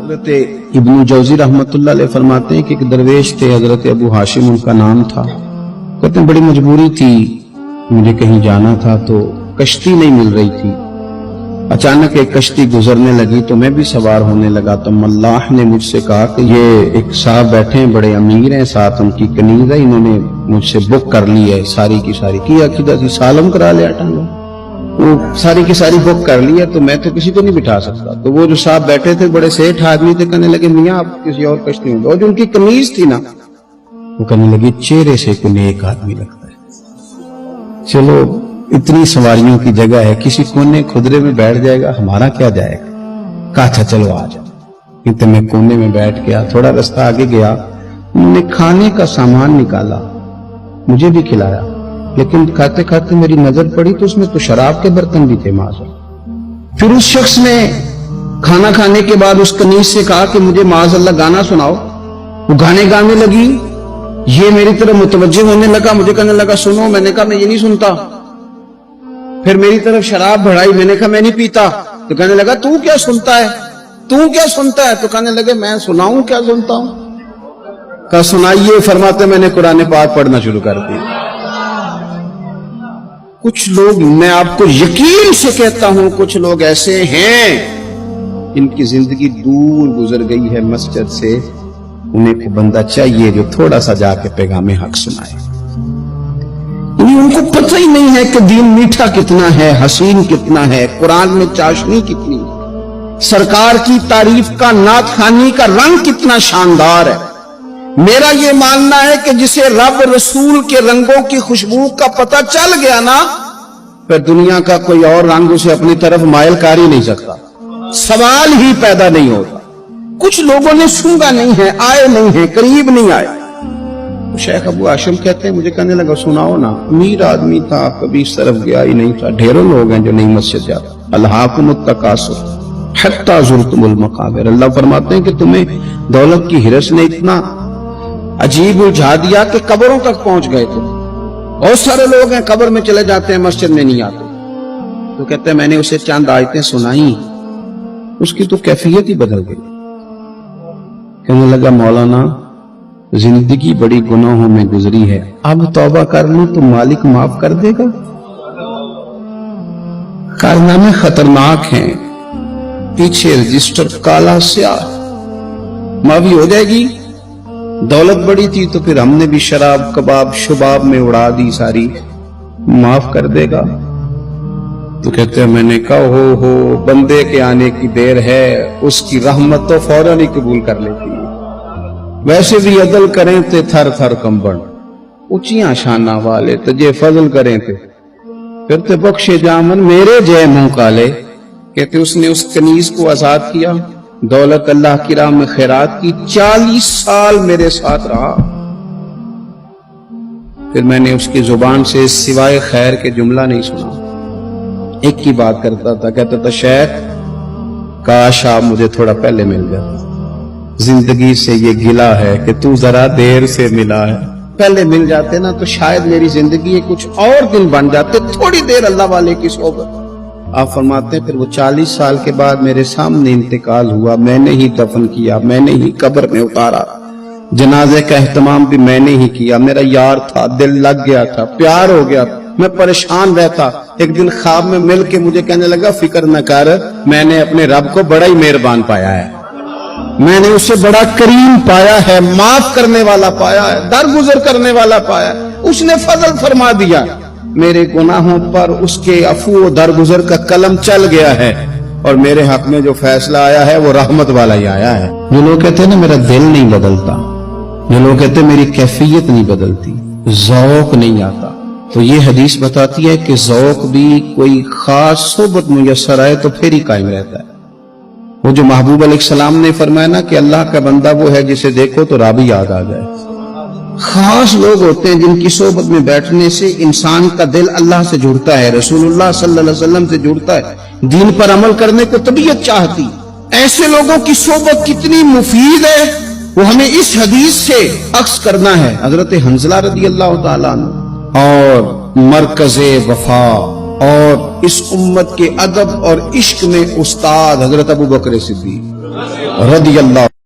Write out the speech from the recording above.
حضرت ابن جوزی रहमतुल्लाह अलैह फरमाते हैं कि एक दरवेश थे, हजरत अबू हाशिम उनका नाम था. कहते हैं बड़ी मजबूरी थी, मुझे कहीं जाना था तो कश्ती नहीं मिल रही थी. अचानक एक कश्ती गुजरने लगी तो मैं भी सवार होने लगा. तो मल्लाह ने मुझसे कहा कि ये एक साहब बैठे हैं, बड़े अमीर हैं, साथ उनकी कनीज है, इन्होंने मुझसे बुक कर ली है सारी की सारी, की अकीदा सी सालम करा लिया टांगो, वो सारी की सारी बुक कर ली है, तो मैं तो किसी को नहीं बिठा सकता. तो वो जो साहब बैठे थे बड़े सेठ आदमी थे, कहने लगे मियाँ आप किसी और कश्ती में. और जो उनकी कमीज थी ना, वो कहने लगी चेहरे से कोई नेक आदमी लगता है. चलो इतनी सवारियों की जगह है, किसी कोने खुदरे में बैठ जाएगा, हमारा क्या जाएगा. कहा अच्छा चलो आ जाओ. तो मैं कोने में बैठ गया. थोड़ा रास्ता आगे गया, उन्होंने खाने का सामान निकाला, मुझे भी खिलाया. लेकिन खाते खाते मेरी नजर पड़ी तो उसमें तो शराब के बर्तन भी थे माज़अल्लाह. फिर उस शख्स ने खाना खाने के बाद उस कनीज से कहा कि मुझे माज़अल्लाह गाना सुनाओ. वो गाने गाने लगी. ये मेरी तरफ मुतवज्जे होने लगा, मुझे कहने लगा सुनो. मैंने कहा मैं ये नहीं सुनता. फिर मेरी तरफ शराब बढ़ाई, मैंने कहा मैं नहीं पीता. तो कहने लगा तू क्या सुनता है, तू क्या सुनता है. तो कहने लगे मैं सुनाऊं क्या सुनता हूं. कहा सुनाइए. फरमाते मैंने कुरान पाक पढ़ना शुरू कर दिया. कुछ लोग, मैं आपको यकीन से कहता हूं, कुछ लोग ऐसे हैं इनकी जिंदगी दूर गुजर गई है मस्जिद से. उन्हें को बंदा चाहिए जो थोड़ा सा जाके पैगाम हक सुनाए. उनको पता ही नहीं है कि दीन मीठा कितना है, हसीन कितना है, कुरान में चाशनी कितनी है, सरकार की तारीफ का, नात खानी का रंग कितना शानदार है. मेरा ये मानना है कि जिसे रब रसूल के रंगों की खुशबू का पता चल गया ना, फिर दुनिया का कोई और रंग उसे अपनी तरफ मायल कर ही नहीं सकता. सवाल ही पैदा नहीं होता. कुछ लोगों ने सूंघा नहीं है, आए नहीं है, करीब नहीं आए. तो शेख अबू हाशिम कहते हैं मुझे कहने लगा सुनाओ ना. अमीर आदमी था, कभी इस तरफ गया ही नहीं था. ढेरों लोग हैं जो नहीं मस्जिद जाते. अल्हाकुमुत तकासुर हत्ता ज़ुरतुमुल मकाबिर. अल्लाह फरमाते हैं कि तुम्हें दौलत की हिरस ने इतना अजीब उलझा दिया कि कब्रों तक पहुंच गए थे. बहुत सारे लोग हैं कब्र में चले जाते हैं, मस्जिद में नहीं आते. तो कहते हैं मैंने उसे चंद आयतें सुनाई, उसकी तो कैफियत ही बदल गई. कहने लगा मौलाना जिंदगी बड़ी गुनाहों में गुजरी है, अब तौबा कर लूं तो मालिक माफ कर देगा. कारनामे खतरनाक हैं, पीछे रजिस्टर काला स्याह, माफी हो जाएगी. दौलत बड़ी थी तो फिर हमने भी शराब कबाब शुबाब में उड़ा दी सारी, माफ कर देगा. तो कहते हैं मैंने कहा हो बंदे के आने की देर है, उसकी रहमत तो फौरन ही कबूल कर लेती है. वैसे भी अदल करें थे थर थर कंबन, ऊंचियां शाना वाले तजे फजल करें थे, फिर ते बख्शे जामन मेरे जय मुंह काले. कहते उसने उस कनीज को आजाद किया, दौलत अल्लाह की राह में खैरात की, 40 साल मेरे साथ रहा. फिर मैंने उसकी जुबान से सिवाय खैर के जुमला नहीं सुना. एक ही बात करता था, कहता था शेख काश आप मुझे थोड़ा पहले मिल जाते. जिंदगी से ये गिला है कि तू जरा देर से मिला है. पहले मिल जाते ना तो शायद मेरी जिंदगी कुछ और दिन बन जाते. थोड़ी देर अल्लाह वाले की सोबत. आप फरमाते हैं फिर वो 40 साल के बाद मेरे सामने इंतकाल हुआ, मैंने ही दफन किया, मैंने ही कब्र में उतारा, जनाजे का एहतमाम भी मैंने ही किया. मेरा यार था, दिल लग गया था, प्यार हो गया, मैं परेशान रहता. एक दिन ख्वाब में मिल के मुझे कहने लगा फिक्र न कर, मैंने अपने रब को बड़ा ही मेहरबान पाया है, मैंने उसे बड़ा करीम पाया है, माफ करने वाला पाया है, दरगुजर करने वाला पाया है. उसने फजल फरमा दिया मेरे गुनाहों पर, उसके अफू दरगुजर का कलम चल गया है, और मेरे हक में जो फैसला आया है वो रहमत वाला ही आया है. जो लोग कहते हैं ना मेरा दिल नहीं बदलता, जो लोग कहते हैं मेरी कैफियत नहीं बदलती, ज़ौक़ नहीं आता, तो ये हदीस बताती है कि ज़ौक़ भी कोई खास सोबत मुयस्सर आए तो फिर ही कायम रहता है. वो जो महबूब अलैहिस्सलाम ने फरमाया ना कि अल्लाह का बंदा वो है जिसे देखो तो राबी याद आ जाए. खास लोग होते हैं जिनकी सोबत में बैठने से इंसान का दिल अल्लाह से जुड़ता है, रसूलुल्लाह सल्लल्लाहु अलैहि वसल्लम से जुड़ता है, दीन पर अमल करने को तबीयत चाहती. ऐसे लोगों की सोबत कितनी मुफीद है वो हमें इस हदीस से अक्स करना है. हजरत हंज़ला रज़ी अल्लाह तआला अन्हु और मरकज़े वफा और इस उम्मत के अदब और इश्क में उस्ताद हजरत अबू बकर सिद्दीक़ رضی اللہ